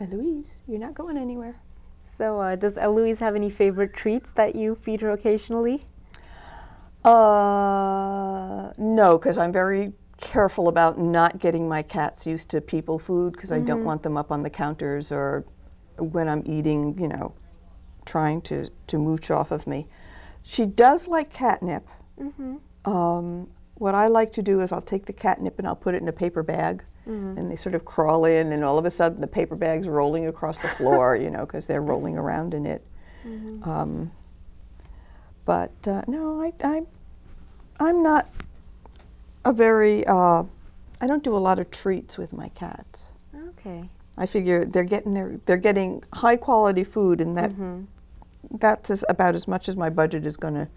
Eloise, you're not going anywhere. So does Eloise have any favorite treats that you feed her occasionally? No, because I'm very careful about not getting my cats used to people food because I don't want them up on the counters or when I'm eating, you know, trying to mooch off of me. She does like catnip. What I like to do is I'll take the catnip and I'll put it in a paper bag and they sort of crawl in and all of a sudden the paper bag's rolling across the floor, you know, because they're rolling around in it. But no, I'm not a very, I don't do a lot of treats with my cats. Okay. I figure they're getting high quality food, and that's about as much as my budget is going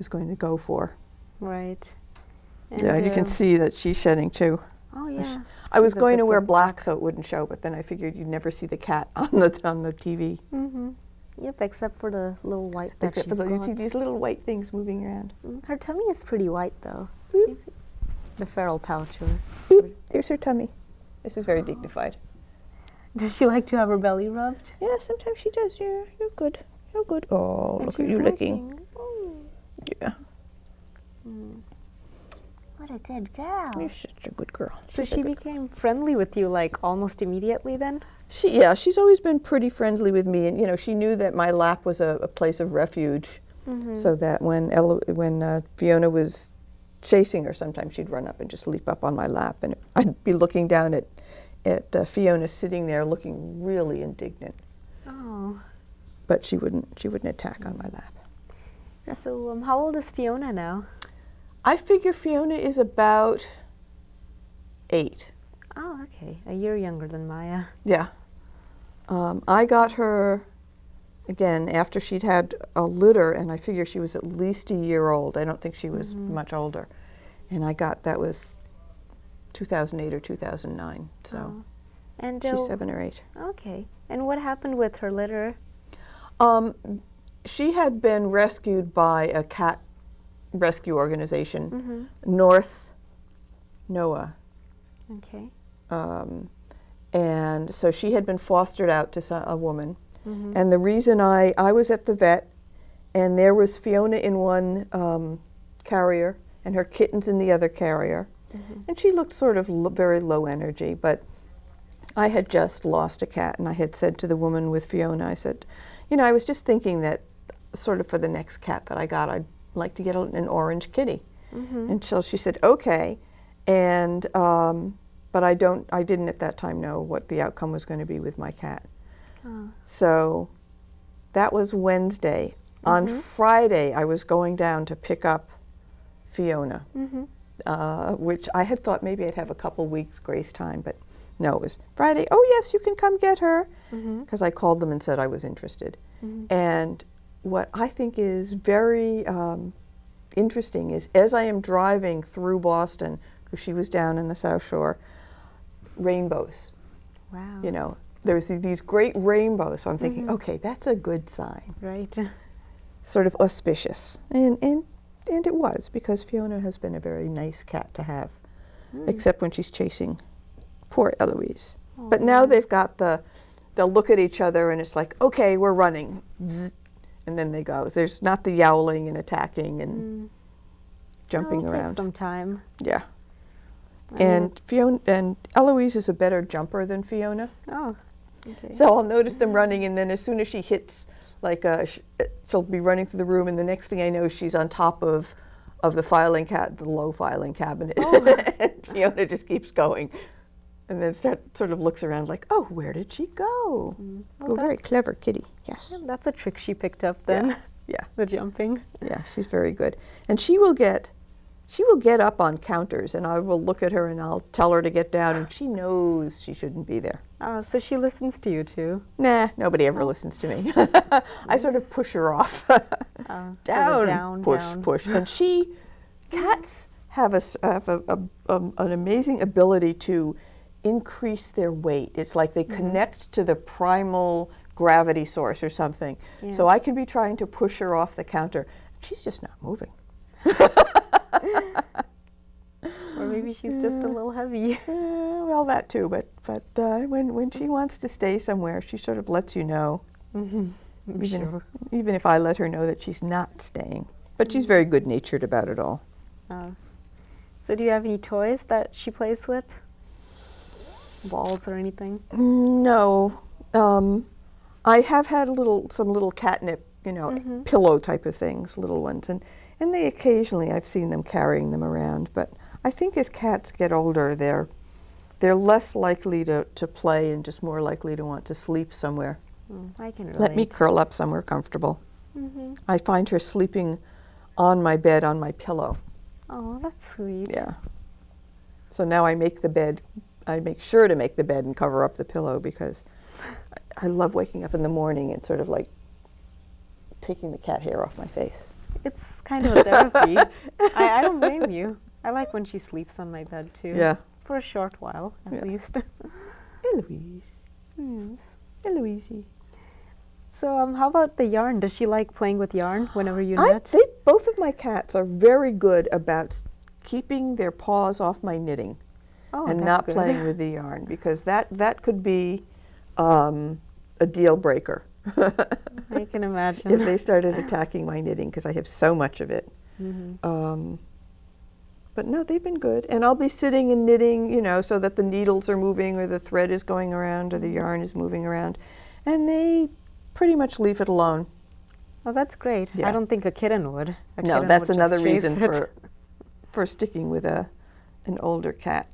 to go for. Right. And yeah, you can see that she's shedding too. Oh yeah. I was going to wear black so it wouldn't show, but then I figured you'd never see the cat on the TV. Yep, except for the little white that Except she's for you see got. these little white things moving around. Her tummy is pretty white though. The feral pouch. There's her tummy. This is very dignified. Does she like to have her belly rubbed? Yeah, sometimes she does. Yeah, you're good. You're good. Oh, And look at she's you licking. Oh. Yeah. What a good girl. You're such a good girl. So she became friendly with you like almost immediately then? She's always been pretty friendly with me, and you know, she knew that my lap was a place of refuge, so that when Fiona was chasing her, sometimes she'd run up and just leap up on my lap, and I'd be looking down at Fiona sitting there looking really indignant. Oh. But she wouldn't attack on my lap. Yeah. So how old is Fiona now? I figure Fiona is about 8. Oh, okay. A year younger than Maya. Yeah. I got her, again, after she'd had a litter, and I figure she was at least a year old. I don't think she was much older. And that was 2008 or 2009, so and she's 7 or 8. Okay. And what happened with her litter? She had been rescued by a cat rescue organization, North NOAA. Okay. And so she had been fostered out to a woman. And the reason I was at the vet, and there was Fiona in one carrier, and her kittens in the other carrier. And she looked sort of very low energy, but I had just lost a cat, and I had said to the woman with Fiona, I said, you know, I was just thinking that sort of for the next cat that I got, I'd like to get an orange kitty. And so she said, okay. And but I didn't at that time know what the outcome was going to be with my cat. So that was Wednesday. On Friday, I was going down to pick up Fiona, which I had thought maybe I'd have a couple weeks grace time, but no, it was Friday. Oh yes, you can come get her, because I called them and said I was interested. And what I think is very interesting is as I am driving through Boston, because she was down in the South Shore, rainbows. Wow. You know, there's these great rainbows, so I'm thinking, okay, that's a good sign. Right. Sort of auspicious. And it was, because Fiona has been a very nice cat to have, except when she's chasing poor Eloise. But now they've got they'll look at each other and it's like, okay, we're running. Zzz, and then they go. There's not the yowling and attacking and jumping It'll around. take some time. Yeah. And Eloise is a better jumper than Fiona. Oh, okay. So I'll notice them running, and then as soon as she hits, like, she'll be running through the room, and the next thing I know, she's on top of the the low filing cabinet. And Fiona just keeps going. And then sort of looks around like, oh, where did she go? Well, Very clever kitty, yes. Yeah, that's a trick she picked up then. Yeah. The jumping. Yeah, she's very good. And she will get up on counters, and I will look at her and I'll tell her to get down, and she knows she shouldn't be there. So she listens to you too? Nah, nobody ever listens to me. I sort of push her off. Down, push. And cats have an amazing ability to increase their weight. It's like they connect to the primal gravity source or something. Yeah. So I can be trying to push her off the counter. She's just not moving. Or maybe she's just a little heavy. Well, that too, but when she wants to stay somewhere, she sort of lets you know. Even if I let her know that she's not staying. But she's very good-natured about it all. So do you have any toys that she plays with? Balls or anything? No. I have had some little catnip, pillow type of things, little ones, and they occasionally, I've seen them carrying them around. But I think as cats get older, they're less likely to play and just more likely to want to sleep somewhere. I can relate. Let me curl up somewhere comfortable. I find her sleeping on my bed on my pillow. Oh, that's sweet. Yeah. So now I make sure to make the bed and cover up the pillow because I love waking up in the morning and sort of like taking the cat hair off my face. It's kind of a therapy. I don't blame you. I like when she sleeps on my bed too. Yeah. For a short while, at least. Eloise. Eloise. So how about the yarn? Does she like playing with yarn whenever you knit? Both of my cats are very good about keeping their paws off my knitting and not playing with the yarn, because that could be a deal breaker. I can imagine. If they started attacking my knitting, because I have so much of it. But no, they've been good. And I'll be sitting and knitting, so that the needles are moving or the thread is going around or the yarn is moving around. And they pretty much leave it alone. Oh, that's great. Yeah. I don't think a kitten would. No, that's another reason for sticking with an older cat.